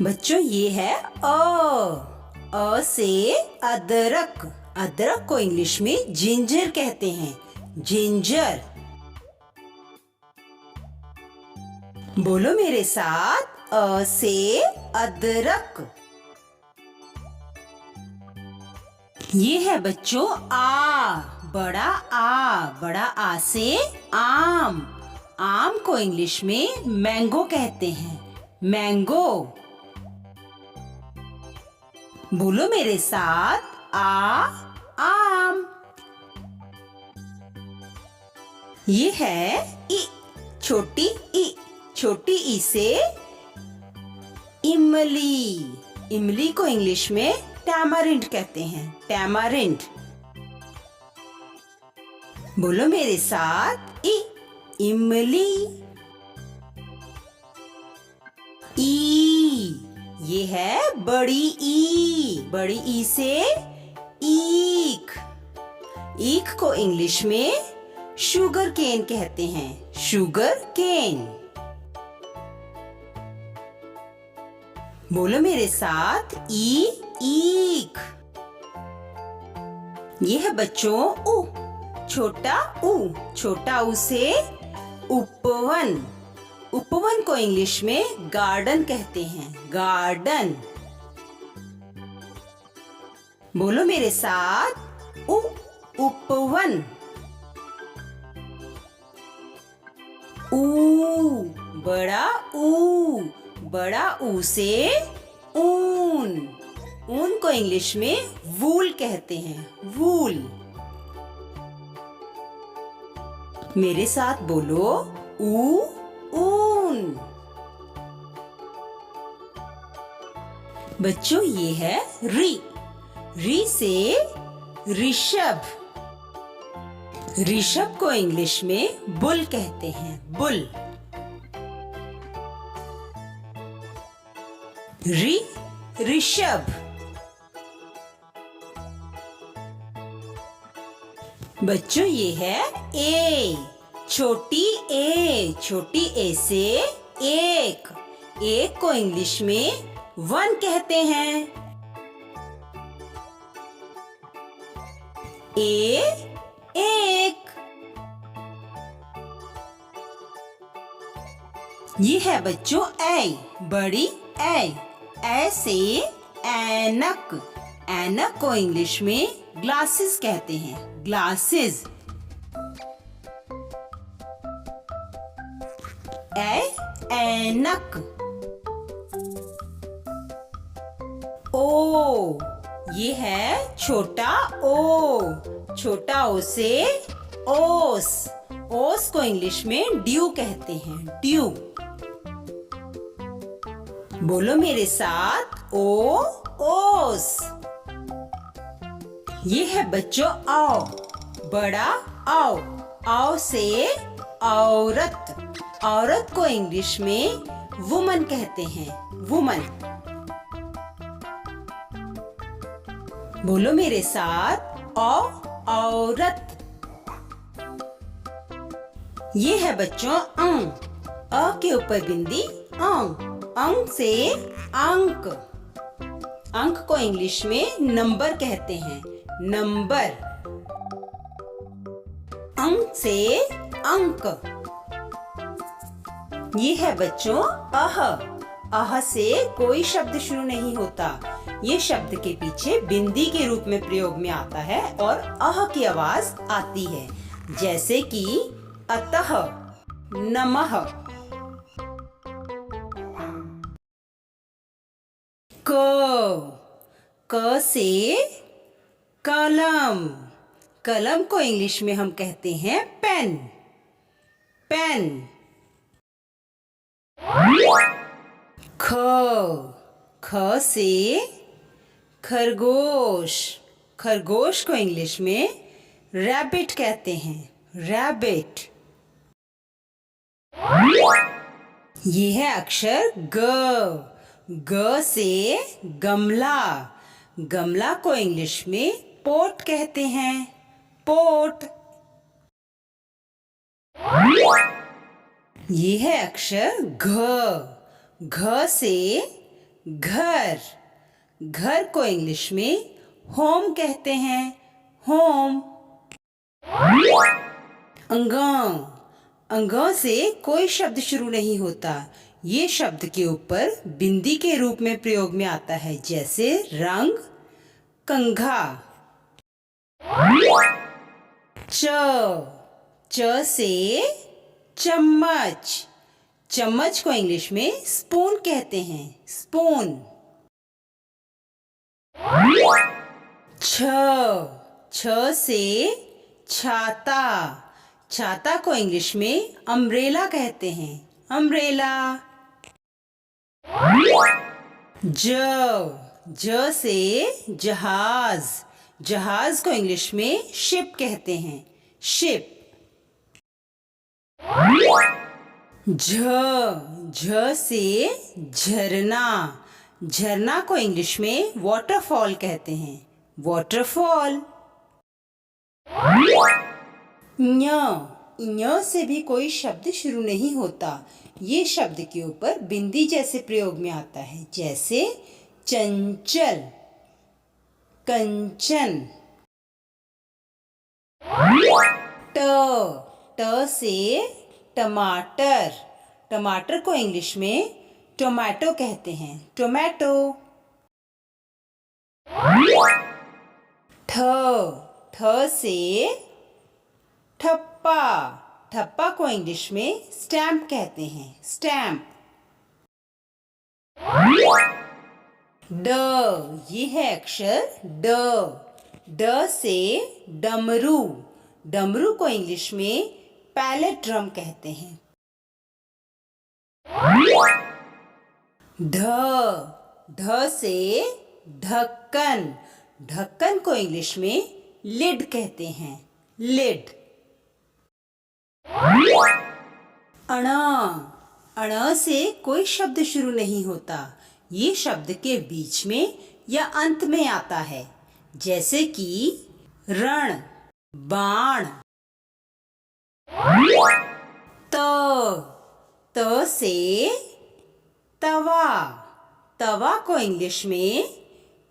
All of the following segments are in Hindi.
बच्चों ये है अ से अदरक। अदरक को इंग्लिश में जिंजर कहते हैं। जिंजर। बोलो मेरे साथ, अ से अदरक। ये है बच्चों आ, बड़ा आ। बड़ा आ से आम। आम को इंग्लिश में मैंगो कहते हैं। मैंगो। बोलो मेरे साथ, आम। ये है ई, छोटी ई। छोटी ई से इमली। इमली को इंग्लिश में टैमारिंड कहते हैं। टैमारिंड। बोलो मेरे साथ, इमली। ई, ये है बड़ी ई। बड़ी ई से ईख। ईख को इंग्लिश में शुगर केन कहते हैं। Sugar cane. बोलो मेरे साथ, ईख। ये है बच्चों उ, छोटा ऊ। छोटा ऊ से उपवन। उपवन को इंग्लिश में गार्डन कहते हैं। गार्डन। बोलो मेरे साथ, उपवन। ऊ, बड़ा ऊ। बड़ा ऊ से ऊन। ऊन को इंग्लिश में वूल कहते हैं। वूल। मेरे साथ बोलो, ऊन। बच्चों ये है री। री से ऋषभ। ऋषभ को इंग्लिश में बुल कहते हैं। बुल। ऋषभ। बच्चों ये है ए। छोटी ए। छोटी ए से एक। एक को इंग्लिश में वन कहते हैं। एक। ये है बच्चों ऐ। बड़ी ऐ। ऐ से ऐनक। ऐनक को इंग्लिश में ग्लासेस कहते हैं। ग्लासेस। ऐनक। ओ, ये है छोटा ओ। छोटा ओ से ओस। ओस को इंग्लिश में ड्यू कहते हैं। ड्यू। बोलो मेरे साथ, ओस। ये है बच्चों आओ। बड़ा आओ। आओ से औरत। औरत को इंग्लिश में वुमन कहते हैं। वुमन। बोलो मेरे साथ, औरत। ये है बच्चों अंग। अ के ऊपर बिंदी अंग। अंक से अंक। अंक को इंग्लिश में नंबर कहते हैं। नंबर। अंक से अंक। ये है बच्चों अह। अह से कोई शब्द शुरू नहीं होता। ये शब्द के पीछे बिंदी के रूप में प्रयोग में आता है और अह की आवाज आती है। जैसे कि अतः, नमः। क से कलम। कलम को इंग्लिश में हम कहते हैं पेन। पेन। ख से खरगोश। खरगोश को इंग्लिश में रैबिट कहते हैं। रैबिट। ये है अक्षर ग। ग से गमला। गमला को इंग्लिश में पोट कहते हैं। पोट। ये है अक्षर घ। घ से घर, घर को इंग्लिश में होम कहते हैं, होम। अंगां, अंगां से कोई शब्द शुरू नहीं होता। ये शब्द के ऊपर बिंदी के रूप में प्रयोग में आता है, जैसे रंग, कंघा। च, च से चम्मच, चम्मच को इंग्लिश में स्पून कहते हैं, स्पून। छ, छ से छाता, छाता को इंग्लिश में अम्ब्रेला कहते हैं, अम्ब्रेला। ज, ज से जहाज, जहाज को इंग्लिश में शिप कहते हैं, शिप। झ, झ से झरना, झरना को इंग्लिश में वाटरफॉल कहते हैं, वाटरफॉल। ञ, ञ से भी कोई शब्द शुरू नहीं होता। ये शब्द के ऊपर बिंदी जैसे प्रयोग में आता है, जैसे चंचल, कंचन। ट, ट से टमाटर, टमाटर को इंग्लिश में टोमेटो कहते हैं, टोमेटो। ठ, ठ से ठप्पा, ठप्पा को इंग्लिश में स्टैम्प कहते हैं, स्टैम्प। ड, ये है अक्षर ड, ड से डमरू, डमरू को इंग्लिश में पैलेट ड्रम कहते हैं। ढ, ढ से ढक्कन, ढक्कन को इंग्लिश में लिड कहते हैं, लिड। अणा, अण से कोई शब्द शुरू नहीं होता। ये शब्द के बीच में या अंत में आता है, जैसे कि रण, बाण। त, त से तवा, तवा को इंग्लिश में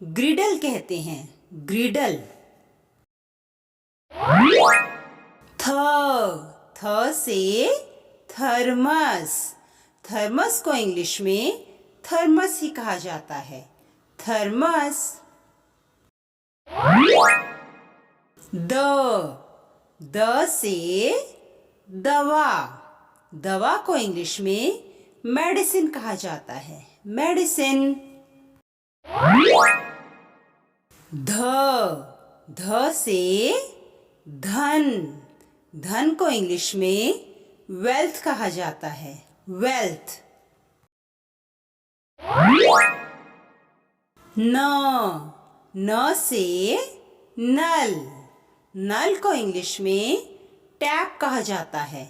ग्रिडल कहते हैं, ग्रिडल। थ, थ से थर्मस, थर्मस को इंग्लिश में थर्मस ही कहा जाता है, थर्मस। द, द से दवा, दवा को इंग्लिश में मेडिसिन कहा जाता है, मेडिसिन। ध, ध से धन, धन को इंग्लिश में वेल्थ कहा जाता है, वेल्थ। न, न से नल, नल को इंग्लिश में टैप कहा जाता है,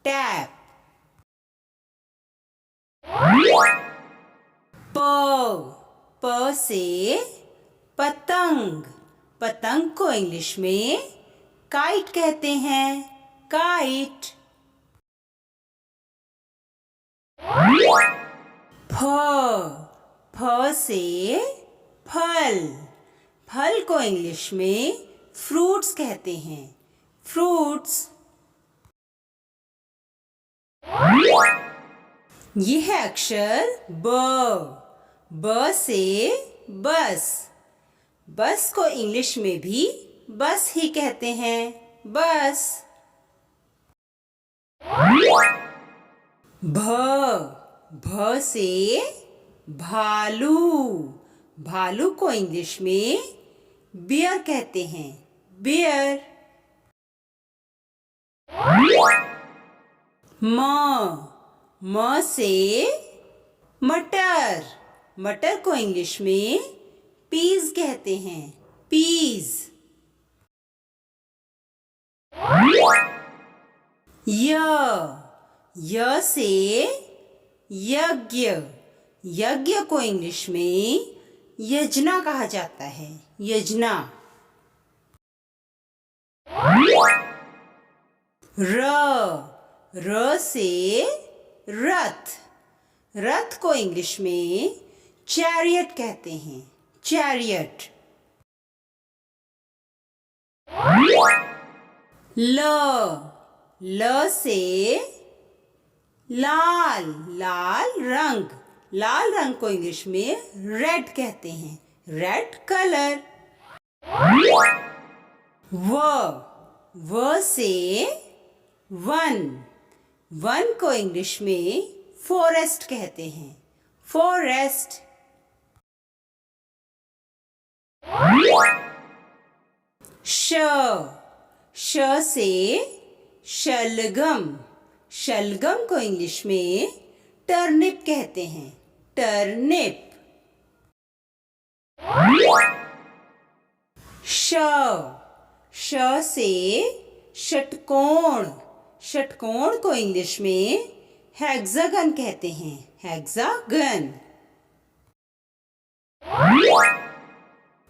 टैप। प, प से पतंग, पतंग को इंग्लिश में काइट कहते हैं, काइट। फ, फ से फल, फल को इंग्लिश में फ्रूट्स कहते हैं, फ्रूट्स। यह है अक्षर ब, ब से बस, बस को इंग्लिश में भी बस ही कहते हैं, बस। भ, भ से भालू, भालू को इंग्लिश में बियर कहते हैं, बियर। म, म से मटर, मटर को इंग्लिश में पीज कहते हैं, पीज। य, य से यज्ञ, यज्ञ को इंग्लिश में यजना कहा जाता है, यजना। र, र से रथ, रथ को इंग्लिश में चैरियट कहते हैं, चैरियट। ल, ल से लाल, लाल रंग। लाल रंग को इंग्लिश में रेड कहते हैं, रेड कलर। व से वन, वन को इंग्लिश में फॉरेस्ट कहते हैं, फॉरेस्ट। श, श से शलगम, शलगम को इंग्लिश में टर्निप कहते हैं, टर्निप। श, श से षटकोण, षटकोण को इंग्लिश में हेक्सागन कहते हैं, हेक्सागन।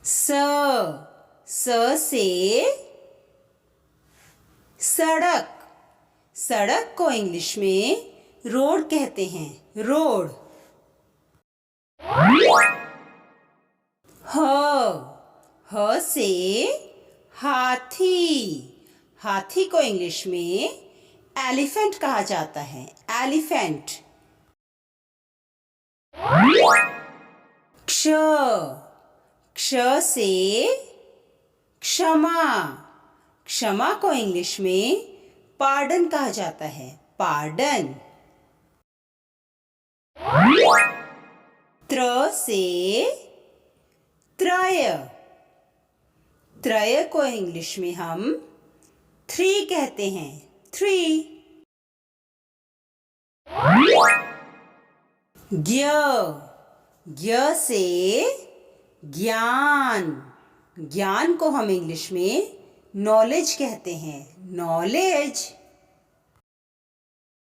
स, स से सड़क, सड़क को इंग्लिश में रोड कहते हैं, रोड। ह से हाथी, हाथी को इंग्लिश में एलिफेंट कहा जाता है, एलिफेंट। क्ष, क्ष से क्षमा, क्षमा को इंग्लिश में पार्डन कहा जाता है, पार्डन। त्र से त्रय, त्रय को इंग्लिश में हम थ्री कहते हैं, थ्री। ज्ञ, ज्ञ से ज्ञान, ज्ञान को हम इंग्लिश में नॉलेज कहते हैं, नॉलेज।